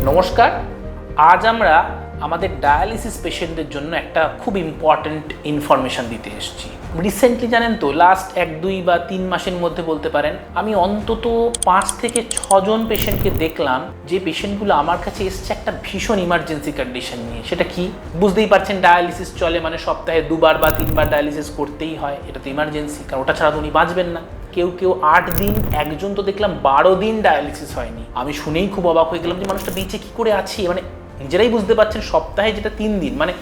নমস্কার। আজ আমরা আমাদের ডায়ালিসিস পেশেন্টদের জন্য একটা খুব ইম্পর্ট্যান্ট ইনফরমেশন দিতে এসেছি। রিসেন্টলি জানেন তো, লাস্ট 1-2 বা 3 মাসের মধ্যে বলতে পারেন, আমি অন্তত 5 থেকে 6 জন পেশেন্টকে দেখলাম যে পেশেন্টগুলো আমার কাছে এসছে একটা ভীষণ ইমার্জেন্সি কন্ডিশন নিয়ে। সেটা কি বুঝতেই পারছেন, ডায়ালিসিস চলে মানে সপ্তাহে 2 বার বা 3 বার ডায়ালিসিস করতেই হয়। এটা তো ইমার্জেন্সি, কারণ ওটা ছাড়া তো উনি বাঁচবেন না। কেউ 8 দিন, একজন তো দেখলাম 12 দিন ডায়ালিসিস হয়নি। আমি শুনেই খুব অবাক হয়ে গেলাম যে মানুষটা বেঁচে কি করে আছে। মানে নিজেরাই বুঝতে পারছেন, সপ্তাহে যেটা 3 দিন, মানে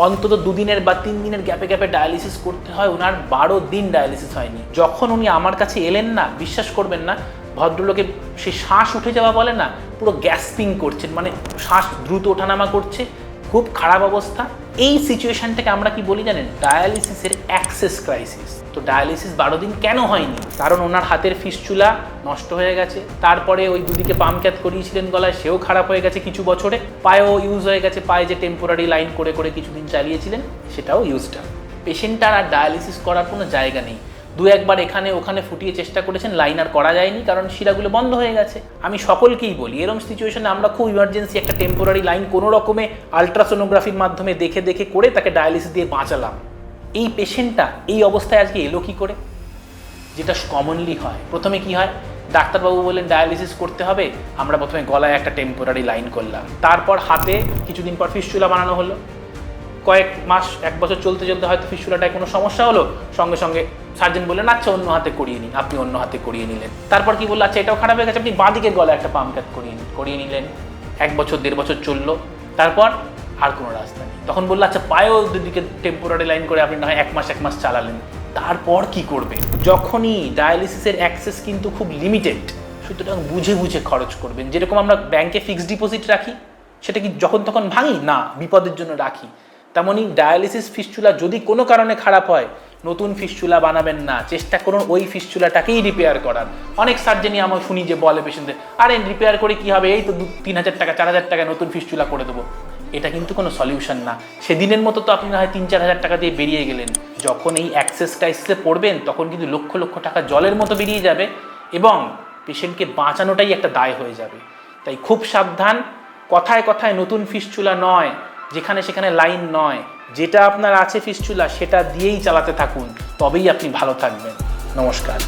অন্তত 2 দিনের বা 3 দিনের গ্যাপে গ্যাপে ডায়ালিসিস করতে হয়, ওনার 12 দিন ডায়ালিসিস হয়নি। যখন উনি আমার কাছে এলেন না, বিশ্বাস করবেন না, ভদ্রলোকে সে শ্বাস উঠে যাওয়া বলে না, পুরো গ্যাসপিং করছেন, মানে শ্বাস দ্রুত ওঠানামা করছে, খুব খারাপ অবস্থা। এই সিচুয়েশনটাকে আমরা কি বলি জানেন? ডায়ালিসিসের অ্যাক্সেস ক্রাইসিস। তো ডায়ালিসিস 12 দিন কেন হয়নি? কারণ ওনার হাতের ফিস্চুলা নষ্ট হয়ে গেছে, তারপরে ওই দুদিকে পাম্প ক্যাথ করিয়েছিলেন গলায়, সেও খারাপ হয়ে গেছে কিছু বছরে, পায়েও ইউজ হয়ে গেছে, পায়ে যে টেম্পোরারি লাইন করে করে কিছুদিন চালিয়েছিলেন সেটাও ইউজড। পেশেন্টটার আর ডায়ালিসিস করার কোনো জায়গা নেই। 2-1 বার এখানে ওখানে ফুটিয়ে চেষ্টা করেছেন, লাইন আর করা যায়নি, কারণ শিরাগুলো বন্ধ হয়ে গেছে। আমি সকলকেই বলি, এরকম সিচুয়েশনে আমরা খুব ইমার্জেন্সি একটা টেম্পোরারি লাইন কোনো রকমে আলট্রাসোনোগ্রাফির মাধ্যমে দেখে করে তাকে ডায়ালিসিস দিয়ে বাঁচালাম। এই পেশেন্টটা এই অবস্থায় আজকে এলো কি করে? যেটা কমনলি হয়, প্রথমে কি হয়, ডাক্তারবাবু বললেন ডায়ালিসিস করতে হবে, আমরা প্রথমে গলায় একটা টেম্পোরারি লাইন করলাম, তারপর হাতে কিছুদিন পর ফিস্চুলা বানানো হলো, কয়েক মাস 1 বছর চলতে চলতে হয়তো ফিস্চুলাটায় কোনো সমস্যা হলো, সঙ্গে সঙ্গে সার্জন বললেন আচ্ছা অন্য হাতে করিয়ে নিন, আপনি অন্য হাতে করিয়ে নিলেন। তারপর কি বললো, আচ্ছা এটাও খারাপ হয়ে গেছে, আপনি বাঁদিকে গলায় একটা পাম্প ক্যাথ করিয়ে নিলেন। 1 বছর 1.5 বছর চললো, তারপর আর কোনো রাস্তা নেই। তখন বললো আচ্ছা পায়েও দুদিকে টেম্পোরারি লাইন করে আপনি না হয় 1 মাস চালালেন। তারপর কি করবে? যখনই ডায়ালিসিসের অ্যাক্সেস কিন্তু খুব লিমিটেড, সুতরাং বুঝে বুঝে খরচ করবেন। যেরকম আমরা ব্যাংকে ফিক্সড ডিপোজিট রাখি, সেটা কি যখন তখন ভাঙি না, বিপদের জন্য রাখি। তেমনই ডায়ালিসিস ফিস্চুলা যদি কোনো কারণে খারাপ হয়, নতুন ফিস্চুলা বানাবেন না, চেষ্টা করুন ওই ফিস্চুলাটাকেই রিপেয়ার করার। অনেক সার্জেনই আমার শুনি যে বলে পেশেন্টদের, আরে রিপেয়ার করে কি হবে, এই তো 3,000 টাকা 4,000 টাকা নতুন ফিস্চুলা করে দেবো। এটা কিন্তু কোনো সলিউশন না। সেদিনের মতো তো আপনি না হয় 3-4 হাজার টাকা দিয়ে বেরিয়ে গেলেন। যখন এই অ্যাক্সেস ক্রাইসিসে পড়বেন, তখন কিন্তু লক্ষ লক্ষ টাকা জলের মতো বেরিয়ে যাবে এবং পেশেন্টকে বাঁচানোটাই একটা দায় হয়ে যাবে। তাই খুব সাবধান। কথায় কথায় নতুন ফিস্চুলা নয়, যেখানে সেখানে লাইন নয়, যেটা আপনার আছে ফিস্চুলা সেটা দিয়েই চালাতে থাকুন, তবেই আপনি ভালো থাকবেন। নমস্কার।